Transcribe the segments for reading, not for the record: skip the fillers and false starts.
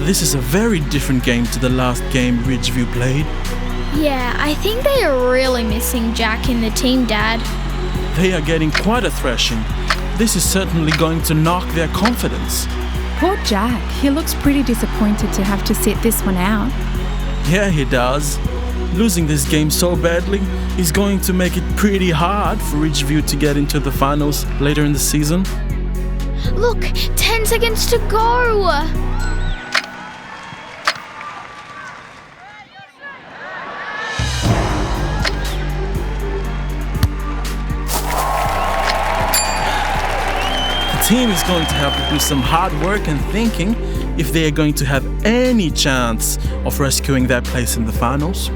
This is a very different game to the last game Ridgeview played. Yeah, I think they are really missing Jack in the team, Dad. They are getting quite a thrashing. This is certainly going to knock their confidence. Poor Jack, he looks pretty disappointed to have to sit this one out. Yeah, he does. Losing this game so badly is going to make it pretty hard for Ridgeview to get into the finals later in the season. Look, 10 seconds to go! The team is going to have to do some hard work and thinking if they are going to have any chance of rescuing their place in the finals.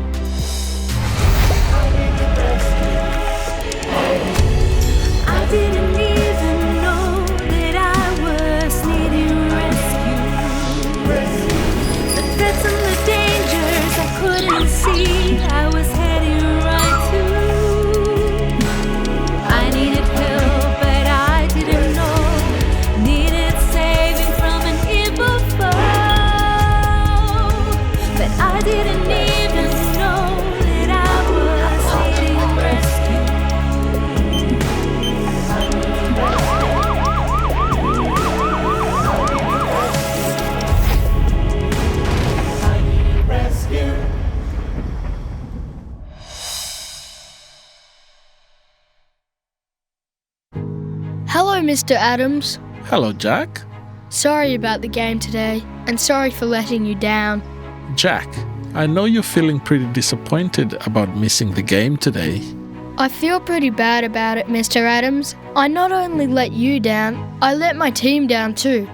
I didn't even know that I was needing rescue. The threats and the dangers I couldn't see, I was heading right to. I needed help, but I didn't know. Needed saving from an evil foe, but I didn't even know that I was needing rescue. Hello, Mr. Adams. Hello, Jack. Sorry about the game today, and sorry for letting you down. Jack, I know you're feeling pretty disappointed about missing the game today. I feel pretty bad about it, Mr. Adams. I not only let you down, I let my team down too.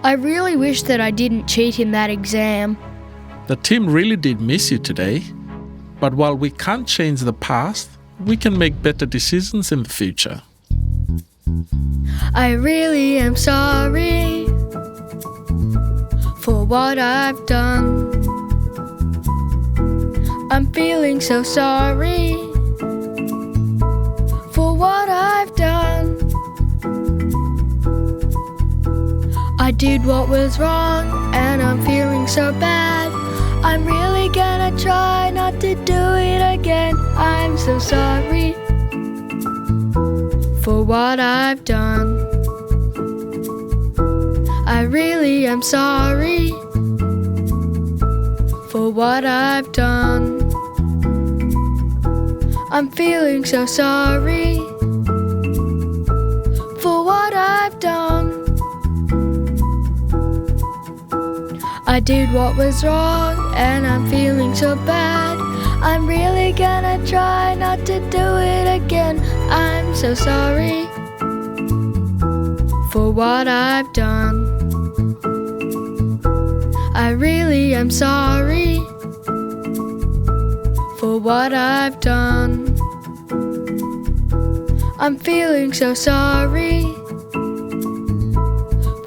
I really wish that I didn't cheat in that exam. The team really did miss you today. But while we can't change the past, we can make better decisions in the future. I really am sorry for what I've done. I'm feeling so sorry for what I've done. I did what was wrong and I'm feeling so bad. I'm really gonna try not to do it again. I'm so sorry for what I've done. I really am sorry for what I've done. I'm feeling so sorry for what I've done. I did what was wrong and I'm feeling so bad. I'm really gonna try not to do it again. I'm so sorry for what I've done. I really am sorry for what I've done. I'm feeling so sorry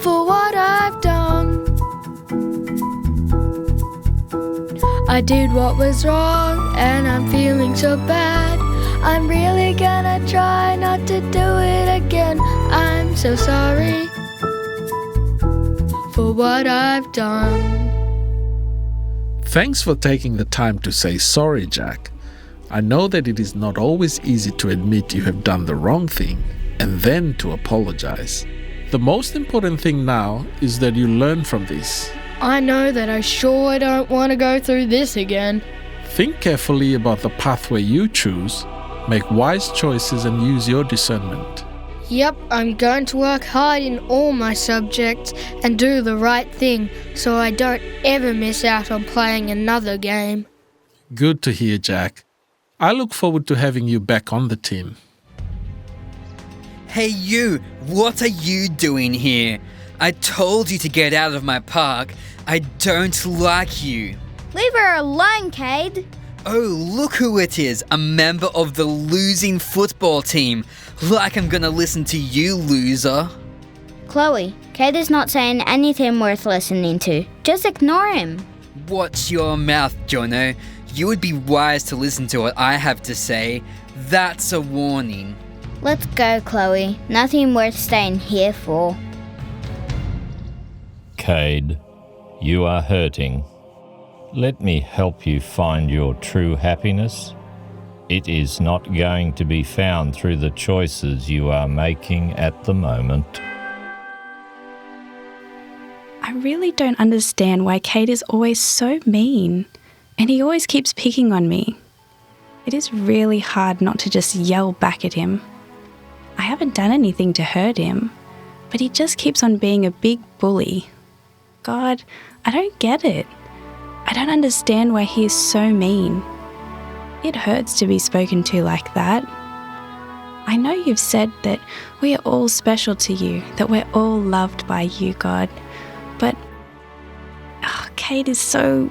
for what I've done. I did what was wrong and I'm feeling so bad. I'm really gonna try not to do it again. I'm so sorry for what I've done. Thanks for taking the time to say sorry, Jack. I know that it is not always easy to admit you have done the wrong thing and then to apologize. The most important thing now is that you learn from this. I know that I sure don't want to go through this again. Think carefully about the pathway you choose, make wise choices and use your discernment. Yep, I'm going to work hard in all my subjects and do the right thing so I don't ever miss out on playing another game. Good to hear, Jack. I look forward to having you back on the team. Hey you, what are you doing here? I told you to get out of my park. I don't like you. Leave her alone, Kade. Oh, look who it is, a member of the losing football team. Like I'm gonna listen to you, loser. Chloe, Kade is not saying anything worth listening to. Just ignore him. Watch your mouth, Jono. You would be wise to listen to what I have to say. That's a warning. Let's go, Chloe. Nothing worth staying here for. Kade. You are hurting. Let me help you find your true happiness. It is not going to be found through the choices you are making at the moment. I really don't understand why Kade is always so mean, and he always keeps picking on me. It is really hard not to just yell back at him. I haven't done anything to hurt him, but he just keeps on being a big bully. God, I don't get it. I don't understand why he is so mean. It hurts to be spoken to like that. I know you've said that we are all special to you, that we're all loved by you, God. But Kade is so...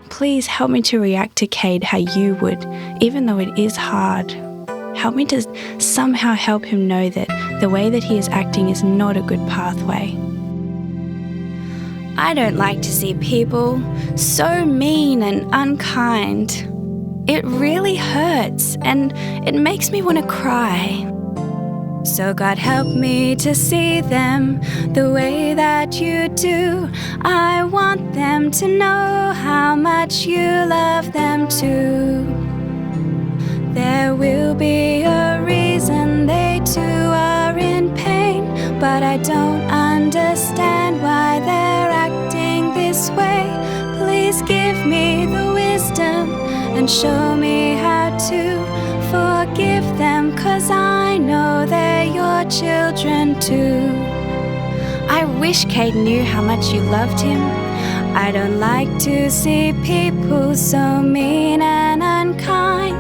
Please help me to react to Kade how you would, even though it is hard. Help me to somehow help him know that the way that he is acting is not a good pathway. I don't like to see people so mean and unkind. It really hurts and it makes me want to cry. So God help me to see them the way that you do. I want them to know how much you love them too. There will be a reason they too are in pain, but I don't understand why they're acting this way. Please give me the wisdom and show me how to forgive them, 'cause I know they're your children too. I wish Kade knew how much you loved him. I don't like to see people so mean and unkind.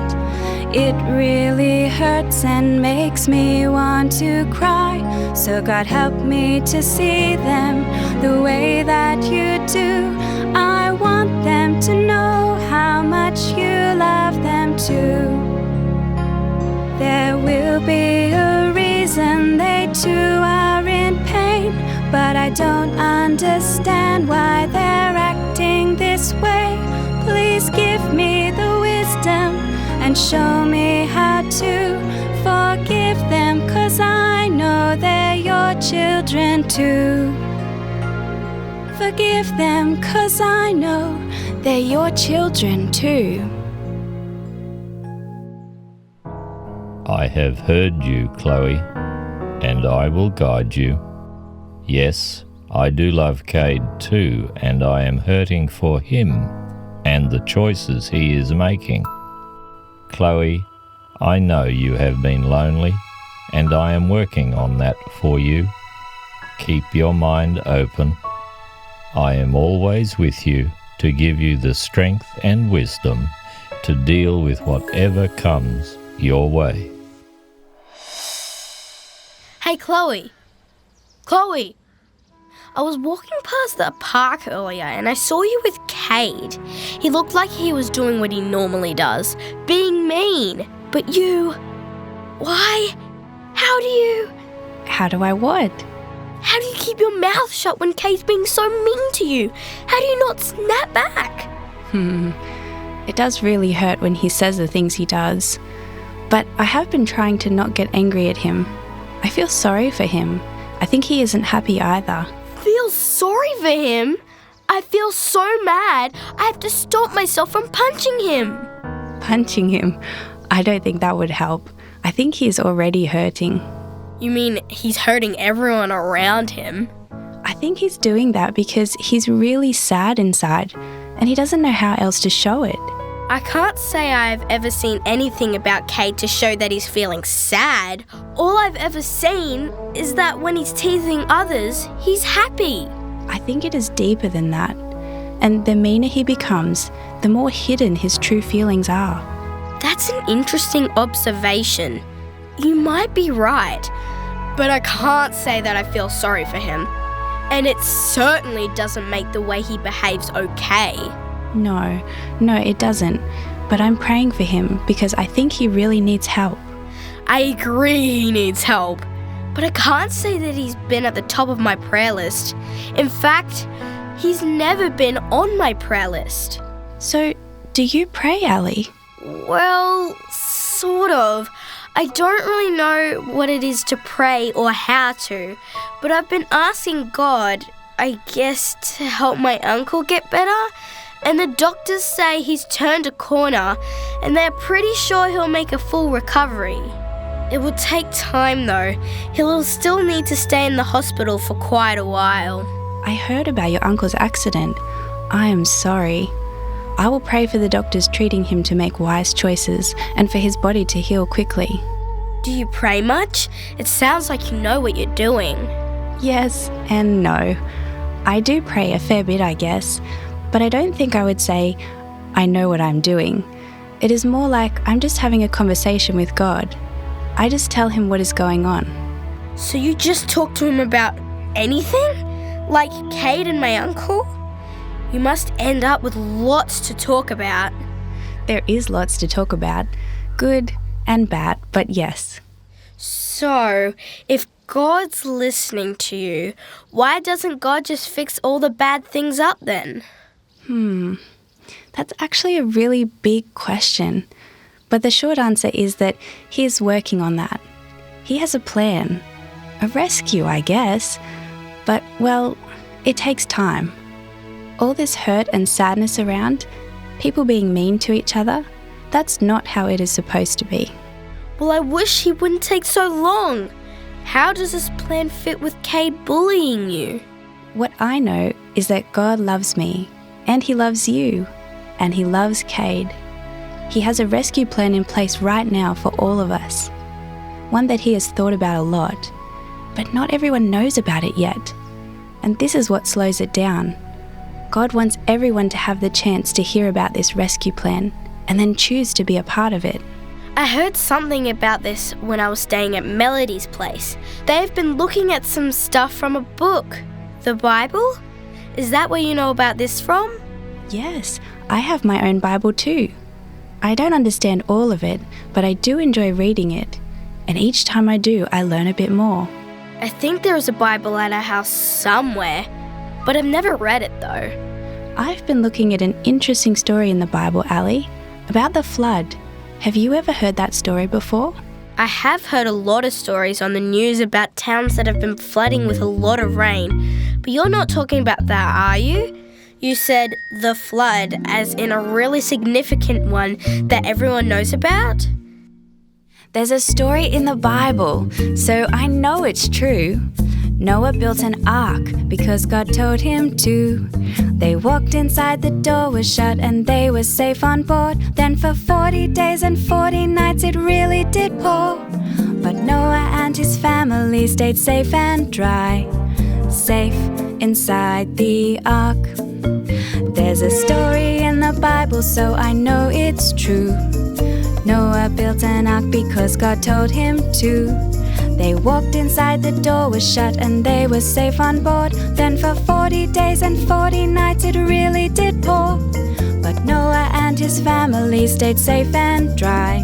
It really hurts and makes me want to cry. So God help me to see them the way that you do. I want them to know how much you love them too. There will be a reason they too are in pain, but I don't understand why they're acting this way. Please give me the wisdom and show me how to forgive them, 'cause I know they're your children too. Forgive them, 'cause I know they're your children too. I have heard you, Chloe, and I will guide you. Yes, I do love Kade too, and I am hurting for him and the choices he is making. Chloe, I know you have been lonely, and I am working on that for you. Keep your mind open. I am always with you to give you the strength and wisdom to deal with whatever comes your way. Hey, Chloe. Chloe! I was walking past the park earlier and I saw you with Kade. He looked like he was doing what he normally does, being mean. But you... Why? How do you... How do I what? How do you keep your mouth shut when Kade's being so mean to you? How do you not snap back? It does really hurt when he says the things he does. But I have been trying to not get angry at him. I feel sorry for him. I think he isn't happy either. Feel sorry for him? I feel so mad. I have to stop myself from punching him. Punching him? I don't think that would help. I think he is already hurting. You mean he's hurting everyone around him? I think he's doing that because he's really sad inside and he doesn't know how else to show it. I can't say I've ever seen anything about Kade to show that he's feeling sad. All I've ever seen is that when he's teasing others, he's happy. I think it is deeper than that. And the meaner he becomes, the more hidden his true feelings are. That's an interesting observation. You might be right, but I can't say that I feel sorry for him. And it certainly doesn't make the way he behaves okay. No, it doesn't. But I'm praying for him because I think he really needs help. I agree he needs help, but I can't say that he's been at the top of my prayer list. In fact, he's never been on my prayer list. So, do you pray, Allie? Well, sort of. I don't really know what it is to pray or how to, but I've been asking God, I guess, to help my uncle get better. And the doctors say he's turned a corner and they're pretty sure he'll make a full recovery. It will take time though. He'll still need to stay in the hospital for quite a while. I heard about your uncle's accident. I am sorry. I will pray for the doctors treating him to make wise choices and for his body to heal quickly. Do you pray much? It sounds like you know what you're doing. Yes and no. I do pray a fair bit, I guess, but I don't think I would say I know what I'm doing. It is more like I'm just having a conversation with God. I just tell him what is going on. So you just talk to him about anything? Like Kade and my uncle? You must end up with lots to talk about. There is lots to talk about, good and bad, but yes. So, if God's listening to you, why doesn't God just fix all the bad things up then? That's actually a really big question. But the short answer is that he is working on that. He has a plan. A rescue, I guess. But, well, it takes time. All this hurt and sadness around, people being mean to each other, that's not how it is supposed to be. Well, I wish he wouldn't take so long. How does this plan fit with Kade bullying you? What I know is that God loves me, and he loves you, and he loves Kade. He has a rescue plan in place right now for all of us. One that he has thought about a lot, but not everyone knows about it yet. And this is what slows it down. God wants everyone to have the chance to hear about this rescue plan and then choose to be a part of it. I heard something about this when I was staying at Melody's place. They've been looking at some stuff from a book. The Bible? Is that where you know about this from? Yes, I have my own Bible too. I don't understand all of it, but I do enjoy reading it. And each time I do, I learn a bit more. I think there is a Bible at our house somewhere, but I've never read it though. I've been looking at an interesting story in the Bible, Allie, about the flood. Have you ever heard that story before? I have heard a lot of stories on the news about towns that have been flooding with a lot of rain, but you're not talking about that, are you? You said the flood, as in a really significant one that everyone knows about? There's a story in the Bible, so I know it's true. Noah built an ark because God told him to. They walked inside, the door was shut, and they were safe on board. Then for 40 days and 40 nights it really did pour. But Noah and his family stayed safe and dry, safe inside the ark. There's a story in the Bible, so I know it's true. Noah built an ark because God told him to. They walked inside, the door was shut, and they were safe on board. Then for 40 days and 40 nights it really did pour. But Noah and his family stayed safe and dry,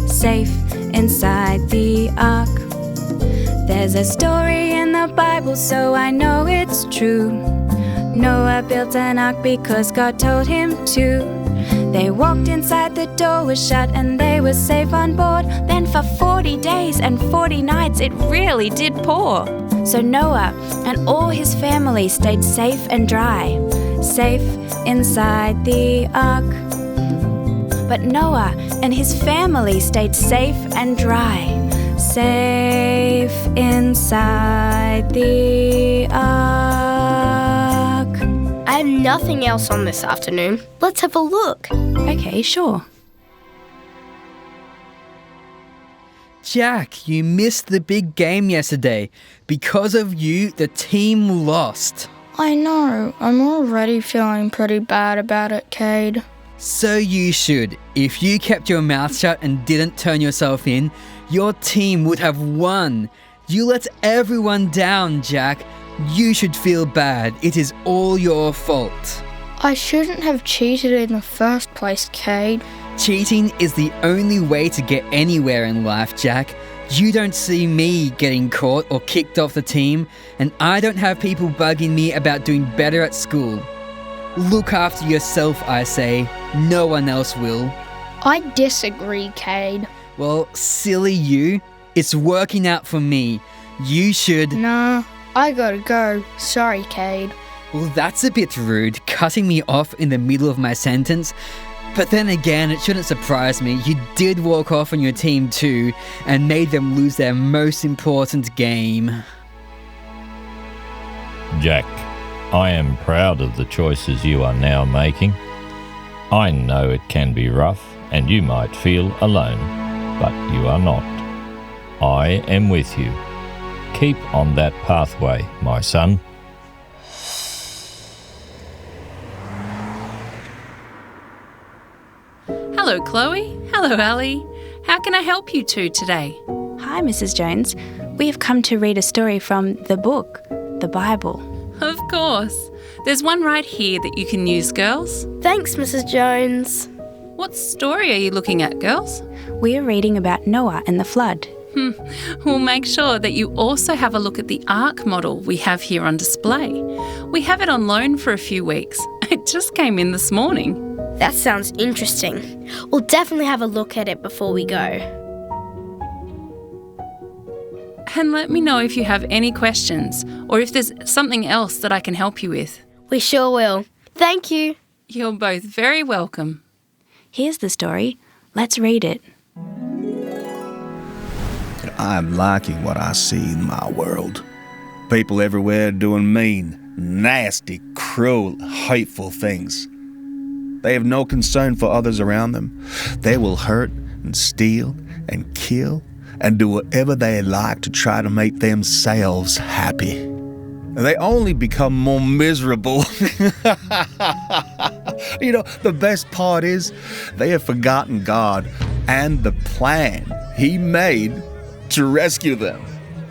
safe inside the ark. There's a story in the Bible, so I know it's true. Noah built an ark because God told him to. They walked inside, the door was shut, and they were safe on board. Then for 40 days and 40 nights it really did pour. So Noah and all his family stayed safe and dry, safe inside the ark. But Noah and his family stayed safe and dry, safe inside the ark. I have nothing else on this afternoon. Let's have a look. Okay, sure. Jack, you missed the big game yesterday. Because of you, the team lost. I know. I'm already feeling pretty bad about it, Kade. So you should. If you kept your mouth shut and didn't turn yourself in, your team would have won. You let everyone down, Jack. You should feel bad. It is all your fault. I shouldn't have cheated in the first place, Kade. Cheating is the only way to get anywhere in life, Jack. You don't see me getting caught or kicked off the team, and I don't have people bugging me about doing better at school. Look after yourself, I say. No one else will. I disagree, Kade. Well, silly you. It's working out for me. You should... Nah, I gotta go. Sorry, Kade. Well, that's a bit rude, cutting me off in the middle of my sentence. But then again, it shouldn't surprise me. You did walk off on your team too, and made them lose their most important game. Jack, I am proud of the choices you are now making. I know it can be rough, and you might feel alone, but you are not. I am with you. Keep on that pathway, my son. Hello, Chloe. Hello, Allie. How can I help you two today? Hi, Mrs. Jones. We have come to read a story from the book, the Bible. Of course. There's one right here that you can use, girls. Thanks, Mrs. Jones. What story are you looking at, girls? We are reading about Noah and the flood. We'll make sure that you also have a look at the Ark model we have here on display. We have it on loan for a few weeks. It just came in this morning. That sounds interesting. We'll definitely have a look at it before we go. And let me know if you have any questions or if there's something else that I can help you with. We sure will. Thank you. You're both very welcome. Here's the story. Let's read it. I'm liking what I see in my world. People everywhere doing mean, nasty, cruel, hateful things. They have no concern for others around them. They will hurt and steal and kill and do whatever they like to try to make themselves happy. They only become more miserable. You know, the best part is they have forgotten God and the plan He made to rescue them.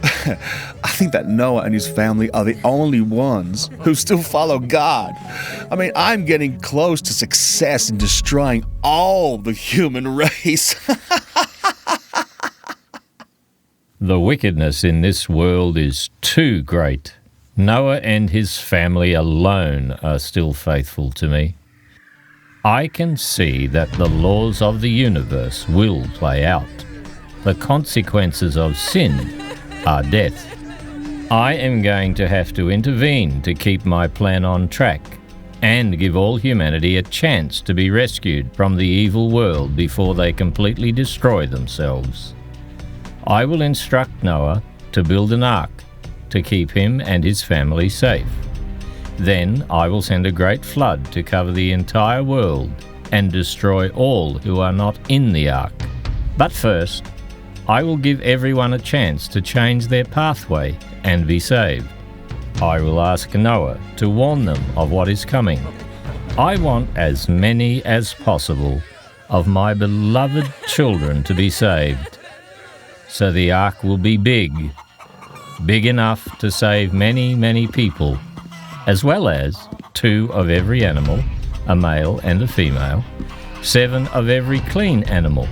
I think that Noah and his family are the only ones who still follow God. I mean, I'm getting close to success in destroying all the human race. The wickedness in this world is too great. Noah and his family alone are still faithful to me. I can see that the laws of the universe will play out. The consequences of sin are death. I am going to have to intervene to keep my plan on track and give all humanity a chance to be rescued from the evil world before they completely destroy themselves. I will instruct Noah to build an ark to keep him and his family safe. Then I will send a great flood to cover the entire world and destroy all who are not in the ark. But first, I will give everyone a chance to change their pathway and be saved. I will ask Noah to warn them of what is coming. I want as many as possible of my beloved children to be saved. So the ark will be big enough to save many, many people, as well as 2 of every animal, a male and a female, 7 of every clean animal,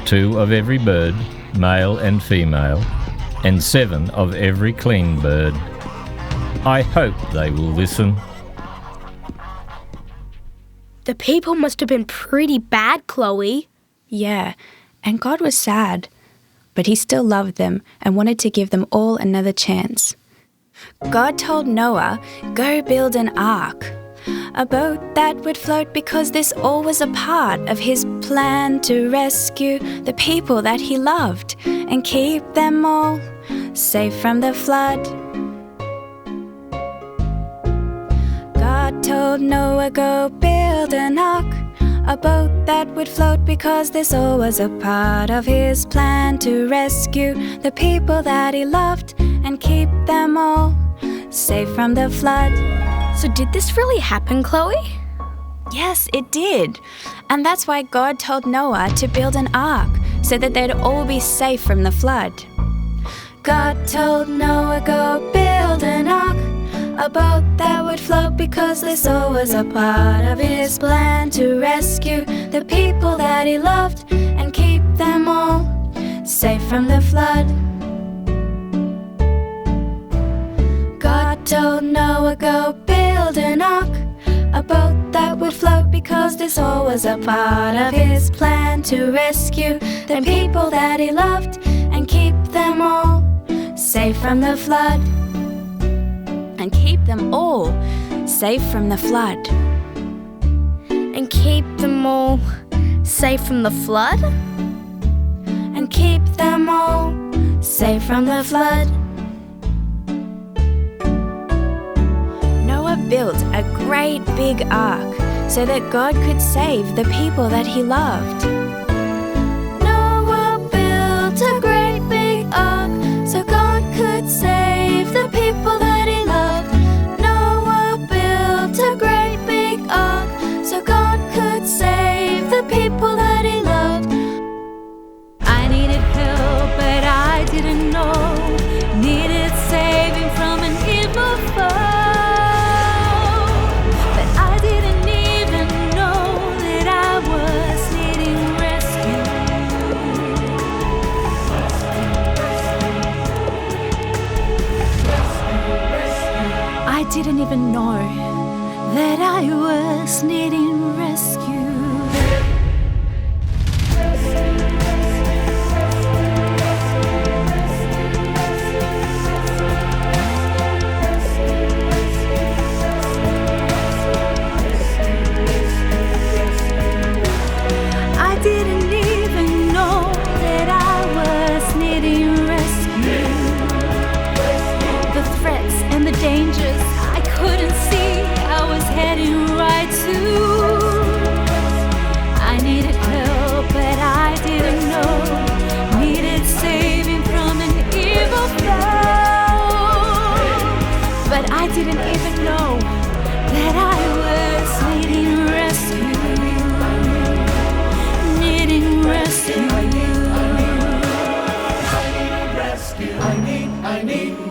2 of every bird, male and female, and 7 of every clean bird. I hope they will listen. The people must have been pretty bad, Chloe. Yeah, and God was sad, but He still loved them and wanted to give them all another chance. God told Noah, "Go build an ark, a boat that would float, because this all was a part of His plan to rescue the people that He loved and keep them all safe from the flood." God told Noah, "Go build an ark, a boat that would float, because this all was a part of His plan to rescue the people that He loved and keep them all safe from the flood." So did this really happen, Chloe? Yes, it did. And that's why God told Noah to build an ark, so that they'd all be safe from the flood. God told Noah, "Go build an ark, a boat that would float, because this all was a part of His plan to rescue the people that He loved and keep them all safe from the flood." God told Noah, "Go build an ark, a boat that would float, because this all was a part of his plan to rescue the people that he loved and keep them all safe from the flood. And keep them all safe from the flood. And keep them all safe from the flood? And keep them all safe from the flood. Noah built a great big ark so that God could save the people that he loved. Noah built a great big ark so God could save the people that he loved. Noah built a great big ark so God could save the people that he loved. I needed help, but I didn't know. Needed saving from an evil foe. But I didn't even know that I was needing rescue. I didn't even know that I was needing rescue. I didn't even know that I was needing rescue. The threats and the dangers I couldn't see, I was heading right to. I needed help, but I didn't know. Needed saving from an evil foe. But I didn't even know that I was needing rescue. Needing rescue. I need rescue. I need